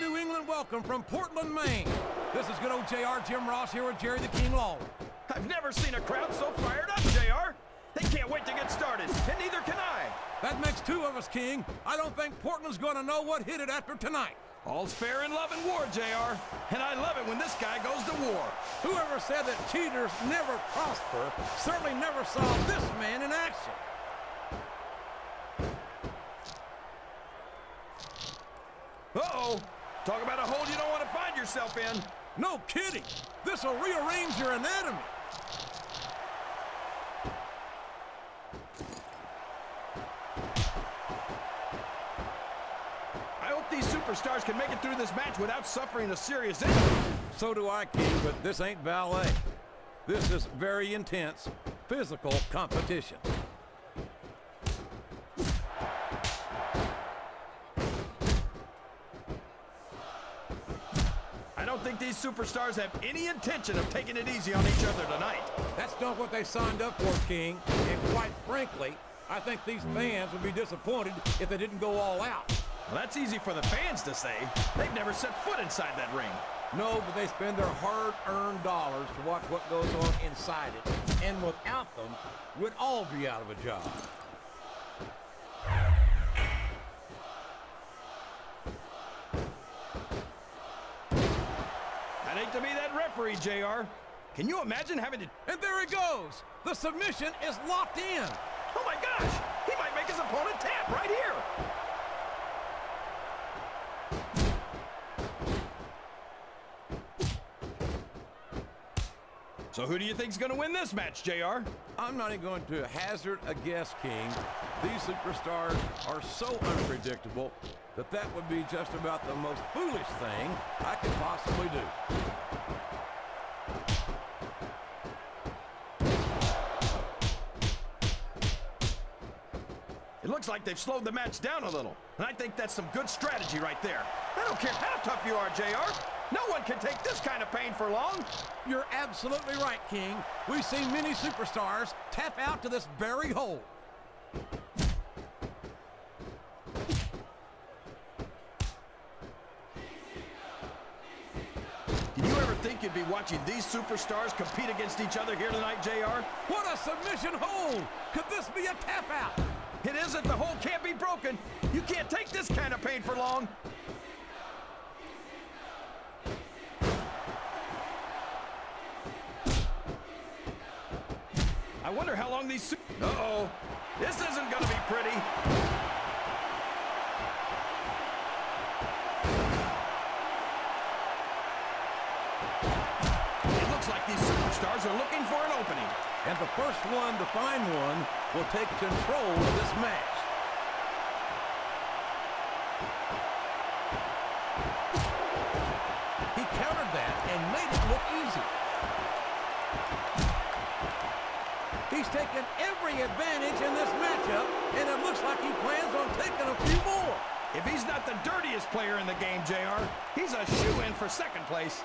New England welcome from Portland, Maine. This is good old JR, Jim Ross here with Jerry the King Lawler. I've never seen a crowd so fired up, JR. They can't wait to get started, and neither can I. That makes two of us, King. I don't think Portland's going to know what hit it after tonight. All's fair in love and war, JR. And I love it when this guy goes to war. Whoever said that cheaters never prosper certainly never saw this man in action. Uh-oh. Talk about a hole you don't want to find yourself in. No kidding. This will rearrange your anatomy. I hope these superstars can make it through this match without suffering a serious injury. So do I, King, but this ain't ballet. This is very intense, physical competition. I don't think these superstars have any intention of taking it easy on each other tonight. That's not what they signed up for, King. And quite frankly, I think these fans would be disappointed if they didn't go all out. Well, that's easy for the fans to say. They've never set foot inside that ring. No, but they spend their hard-earned dollars to watch what goes on inside it. And without them, we'd all be out of a job. I'd hate to be that referee, JR. Can you imagine having to... And there he goes! The submission is locked in! Oh my gosh! He might make his opponent tap right here! So who do you think's gonna win this match, JR? I'm not even going to hazard a guess, King. These superstars are so unpredictable that that would be just about the most foolish thing I could possibly do. It looks like they've slowed the match down a little, and I think that's some good strategy right there. I don't care how tough you are, JR. No one can take this kind of pain for long. You're absolutely right, King. We've seen many superstars tap out to this very hole. Did you ever think you'd be watching these superstars compete against each other here tonight, JR? What a submission hold! Could this be a tap out? It isn't. The hole can't be broken. You can't take this kind of pain for long. I wonder how long these... Uh-oh. This isn't going to be pretty. It looks like these superstars are looking for an opening. And the first one to find one will take control of this match. He countered that and made it look easy. He's taken every advantage in this matchup, and it looks like he plans on taking a few more. If he's not the dirtiest player in the game, JR, he's a shoo-in for second place.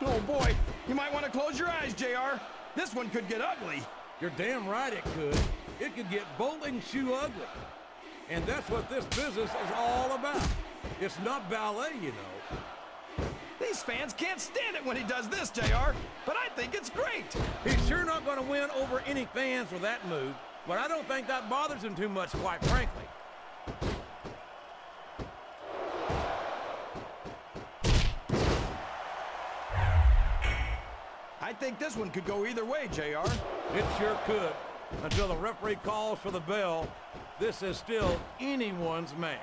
Oh boy, you might want to close your eyes, JR. This one could get ugly. You're damn right it could. It could get bowling shoe ugly. And that's what this business is all about. It's not ballet, you know. These fans can't stand it when he does this, JR, but I think it's great. He's sure not going to win over any fans with that move, but I don't think that bothers him too much, quite frankly. I think this one could go either way, JR. It sure could. Until the referee calls for the bell, this is still anyone's match.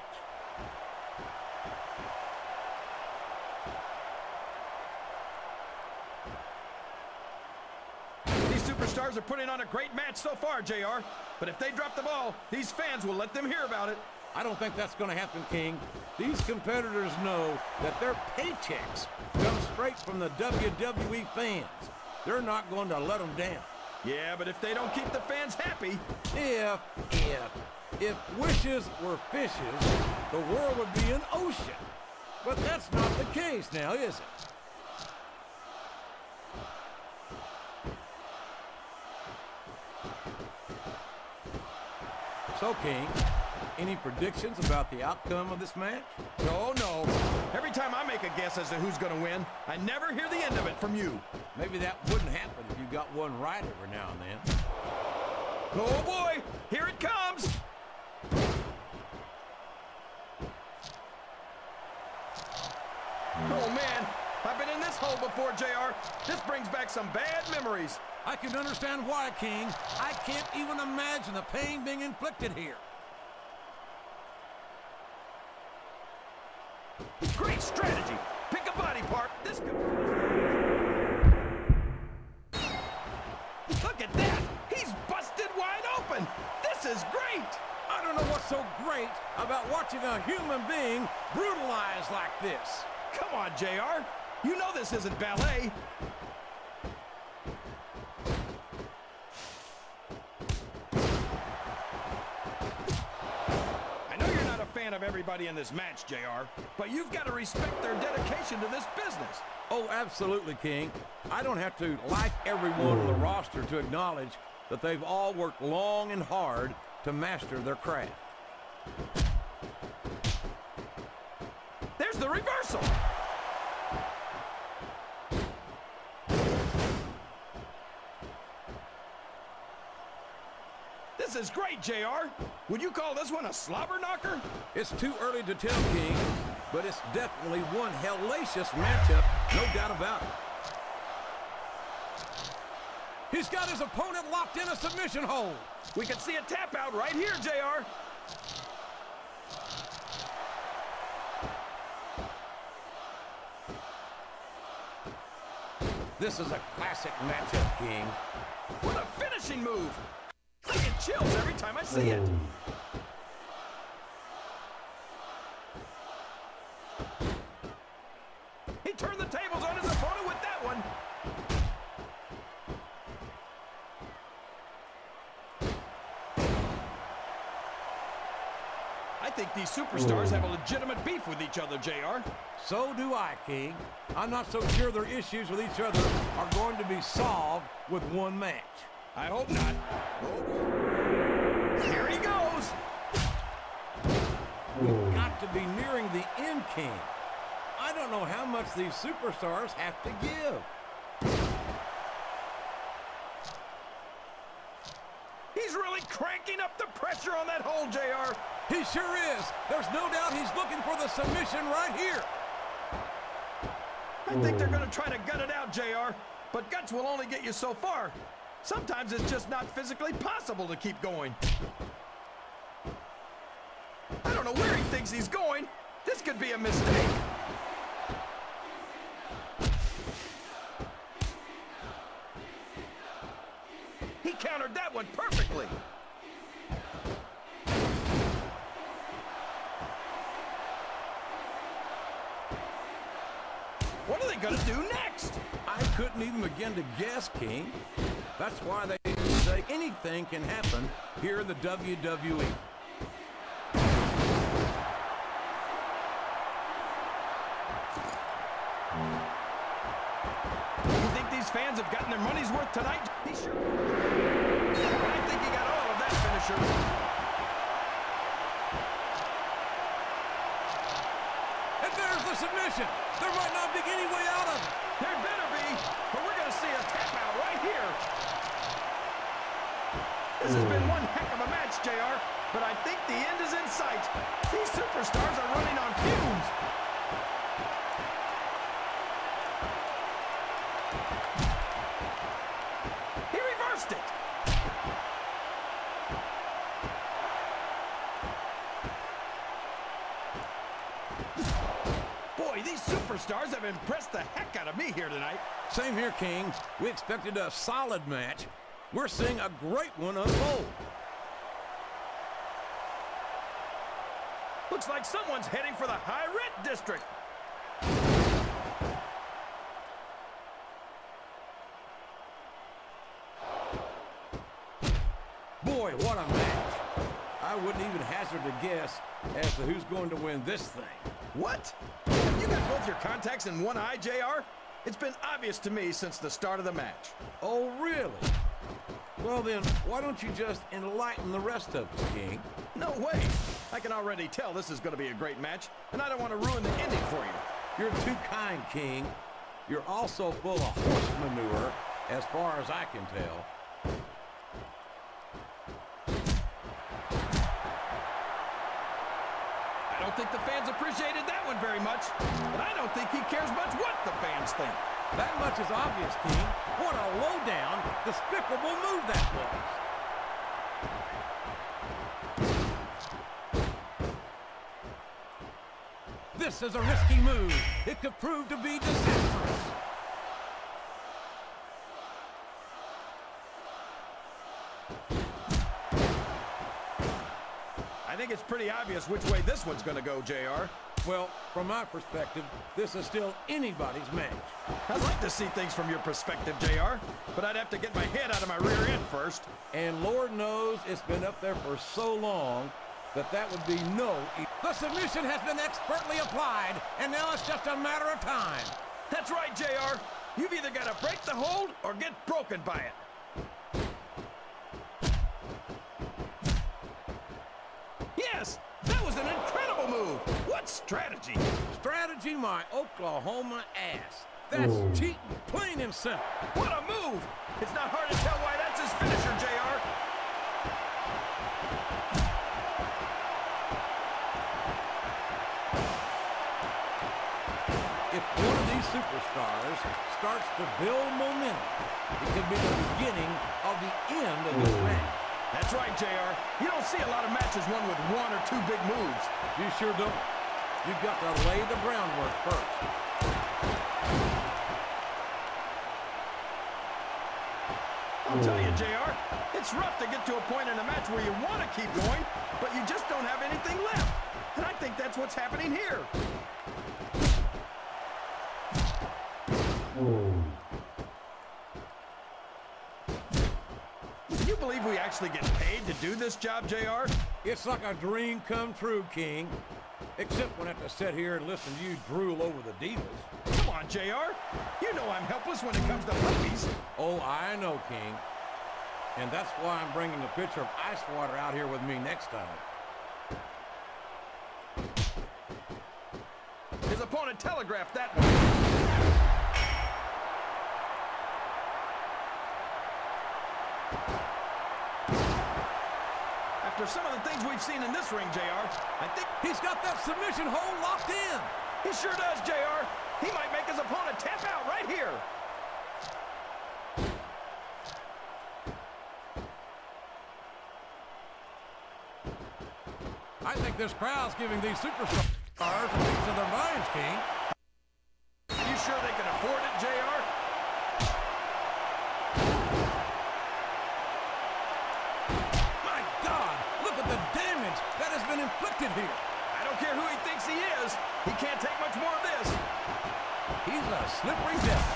These superstars are putting on a great match so far, JR. But if they drop the ball, these fans will let them hear about it. I don't think that's going to happen, King. These competitors know that their paychecks come straight from the WWE fans. They're not going to let them down. Yeah, but if they don't keep the fans happy... If wishes were fishes, the world would be an ocean. But that's not the case now, is it? So, King, any predictions about the outcome of this match? No, no. Every time I make a guess as to who's going to win, I never hear the end of it from you. Maybe that wouldn't happen if you got one right every now and then. Oh, boy. Here it comes. Oh, man. I've been in this hole before, JR. This brings back some bad memories. I can understand why, King. I can't even imagine the pain being inflicted here. Great strategy. Pick a body part. This could... Look at that. He's busted wide open. This is great. I don't know what's so great about watching a human being brutalized like this. Come on, JR. You know this isn't ballet. I know you're not a fan of everybody in this match, JR, but you've got to respect their dedication to this business. Oh, absolutely, King. I don't have to like everyone on the roster to acknowledge that they've all worked long and hard to master their craft. There's the reversal. This is great, JR. Would you call this one a slobber knocker? It's too early to tell, King, but it's definitely one hellacious matchup, no doubt about it. He's got his opponent locked in a submission hold. We can see a tap out right here, JR. This is a classic matchup, King. What a finishing move. I get chills every time I see it. He turned the tables on his opponent with that one. I think these superstars have a legitimate beef with each other, JR. So do I, King. I'm not so sure their issues with each other are going to be solved with one match. I hope not. Oh. Here he goes. We've got to be nearing the end, King. I don't know how much these superstars have to give. He's really cranking up the pressure on that hole, JR. He sure is. There's no doubt he's looking for the submission right here. I think they're going to try to gut it out, JR. But guts will only get you so far. Sometimes it's just not physically possible to keep going. I don't know where he thinks he's going. This could be a mistake. He countered that one perfectly. What are they going to do next? I couldn't even begin to guess, King. That's why they say anything can happen here in the WWE. You think these fans have gotten their money's worth tonight? He sure. I think he got all of that finisher. And there's the submission. There might not be any way out of it. There better be, but we're going to see a tap out right here. This has been one heck of a match, JR, but I think the end is in sight. These superstars are running on fumes. He reversed it. Boy, these superstars have impressed the heck out of me here tonight. Same here, King. We expected a solid match. We're seeing a great one unfold. Looks like someone's heading for the high rent district. Boy, what a match. I wouldn't even hazard a guess as to who's going to win this thing. What? You got both your contacts in one eye, JR? It's been obvious to me since the start of the match. Oh, really? Well then, why don't you just enlighten the rest of us, King? No way. I can already tell this is going to be a great match, and I don't want to ruin the ending for you. You're too kind, King. You're also full of horse manure, as far as I can tell. I don't think the fans appreciated that one very much, but I don't think he cares much what the fans think. That much is obvious, King. What a low-down, despicable move that was. This is a risky move. It could prove to be disastrous. I think it's pretty obvious which way this one's going to go, JR. Well, from my perspective, this is still anybody's match. I'd like to see things from your perspective, JR, but I'd have to get my head out of my rear end first. And Lord knows it's been up there for so long that would be no... The submission has been expertly applied, and now it's just a matter of time. That's right, JR. You've either got to break the hold or get broken by it. Yes, that was an incredible move. What strategy? Strategy, my Oklahoma ass. That's cheating, plain and simple. What a move! It's not hard to tell why that's his finisher, JR. If one of these superstars starts to build momentum, it could be the beginning of the end of this match. That's right, JR. You don't see a lot of matches won with one or two big moves. You sure don't. You've got to lay the groundwork first. I'll tell you, JR, it's rough to get to a point in a match where you want to keep going, but you just don't have anything left. And I think that's what's happening here. Do you believe we actually get paid to do this job, JR? It's like a dream come true, King. Except when I have to sit here and listen to you drool over the divas. Come on, JR. You know I'm helpless when it comes to puppies. Oh, I know, King. And that's why I'm bringing a pitcher of ice water out here with me next time. His opponent telegraphed that one. After some of the things we've seen in this ring, JR, I think He's got that submission hold locked in. he sure does, JR. He might make his opponent tap out right here. I think this crowd's giving these superstars a piece of their minds, King. You sure they can afford it, JR? My God, look at the damage that has been inflicted here. I don't care who he thinks he is. He can't take much more of this. He's a slippery devil.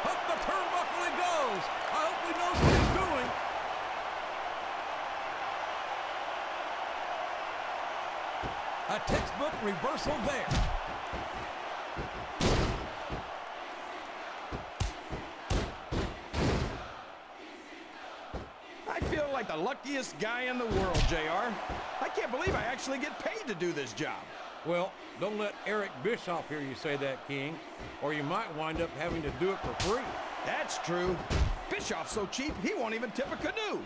Up the turnbuckle he goes. I hope he knows what he's doing. A textbook reversal there. I feel like the luckiest guy in the world, JR. I can't believe I actually get paid to do this job. Well, don't let Eric Bischoff hear you say that, King, or you might wind up having to do it for free. That's true. Bischoff's so cheap, he won't even tip a canoe.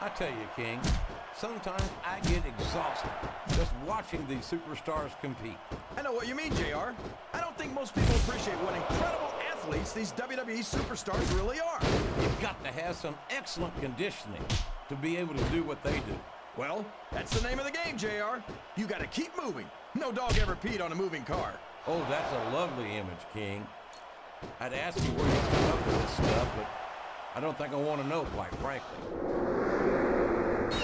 I tell you, King, sometimes I get exhausted just watching these superstars compete. I know what you mean, JR. I don't think most people appreciate what incredible athletes these WWE superstars really are. You've got to have some excellent conditioning to be able to do what they do. Well, that's the name of the game, JR. You gotta keep moving. No dog ever peed on a moving car. Oh, that's a lovely image, King. I'd ask you where you come up with this stuff, but I don't think I want to know, quite frankly.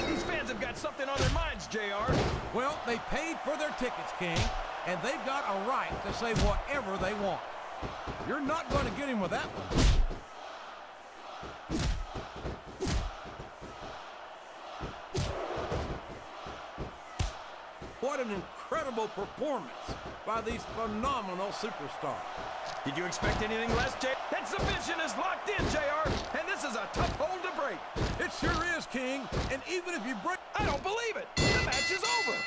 These fans have got something on their minds, JR. Well, they paid for their tickets, King, and they've got a right to say whatever they want. You're not going to get him with that one. What an incredible performance by these phenomenal superstars. Did you expect anything less, Jay? That submission is locked in, JR, and this is a tough hold to break. It sure is, King, and even if you break... I don't believe it. The match is over.